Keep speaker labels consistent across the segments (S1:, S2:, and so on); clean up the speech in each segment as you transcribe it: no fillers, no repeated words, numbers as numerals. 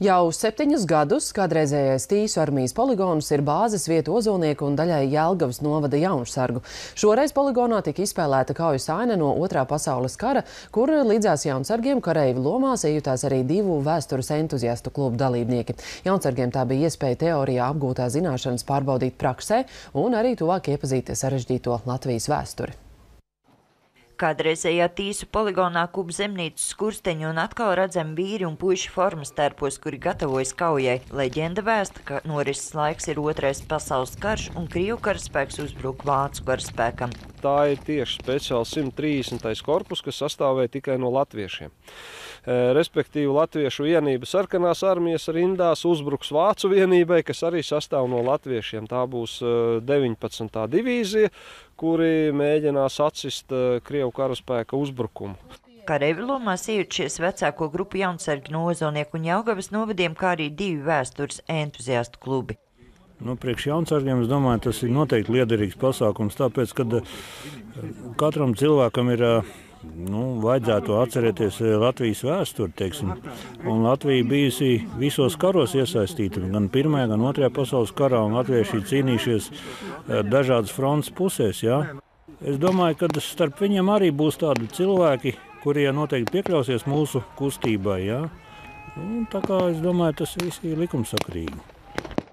S1: Jau 7 gadus kādreizējais Tīsu armijas poligons ir bāzes vieta Ozolnieku un daļai Jelgavas novada Jaunsargu. Šoreiz poligonā tika izspēlēta kaujas aina no Otrā pasaules kara, kur līdzās Jaunsargiem kareivi lomās iejutās arī 2 vēstures entuziastu klubu dalībnieki. Jaunsargiem tā bija iespēja teorijā apgūtās zināšanas pārbaudīt praksē un arī tuvāk iepazīt sarežģīto Latvijas vēsturi.
S2: Kādreizējā Tīsu poligonā kup zemnīcas skursteņi un atkal redzam vīri un puiši formas tērpos, kuri gatavojas kaujai. Leģenda vēsta, ka norises laiks ir Otrais pasaules karš un Krievu karaspēks uzbruk Vācu karaspēkam.
S3: Tā ir tieši speciāli 130. korpus, kas sastāvēja tikai no latviešiem. Respektīvi, latviešu vienība sarkanās armijas rindās uzbruks Vācu vienībai, kas arī sastāv no latviešiem. Tā būs 19. divīzija, kuri mēģinās atsist Krievu karaspēka uzbrukumu.
S2: Kareivi lomās iejušies vecāko grupu Jaunsargi no Ozolnieku un Jelgavas novadiem, kā arī 2 vēstures entuziastu klubi.
S4: Priekš Jaunsargiem, es domāju, tas ir noteikti liederīgs pasākums, tāpēc, ka katram cilvēkam ir vajadzētu atcerēties Latvijas vēsturi, teiksim. Un Latvija bijusi visos karos iesaistīta, gan Pirmajā, gan Otrajā pasaules karā, un latvieši cīnījušies dažādas frontes pusēs. Ja? Es domāju, ka starp viņiem arī būs tādi cilvēki, kuriem noteikti piekļausies mūsu kustībai. Ja? Un tā kā es domāju, tas viss ir likumsakrīgi.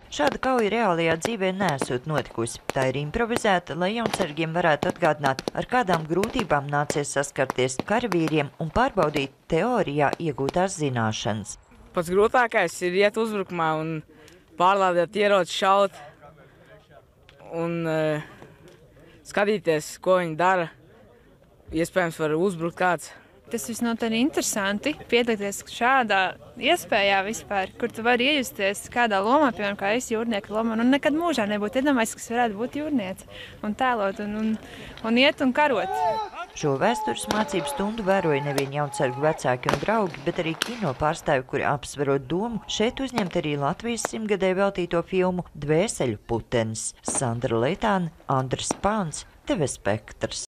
S2: Šāda kauja reālajā dzīvē nesot notikusi. Tā ir improvizēta, lai Jaunsargiem varētu atgādināt, ar kādām grūtībām nācies saskarties karavīriem un pārbaudīt teorijā iegūtās zināšanas.
S5: Pats grūtākais ir iet uzbrukumā un pārlādēt ieroci, šaut un skatīties, ko viņi dara. Iespējams, var uzbrukt kāds.
S6: Tas visnotaļ interesanti piedalīties šādā iespējā vispār, kur tu vari iejusties kādā lomā, piemēram, kā es jūrnieka lomā, un nekad mūžā nebūtu iedomājies, kas varētu būt jūrniece un tēlot un iet un karot.
S2: Šo vēstures mācību stundu vēroja nevien Jaunsargu vecāki un draugi, bet arī kino pārstāvi, kuri apsverot domu šeit uzņemt arī Latvijas 100-gadē veltīto filmu Dvēseļu putenis. Sandra Leitāne, Andris Pāns, TV Spektrs.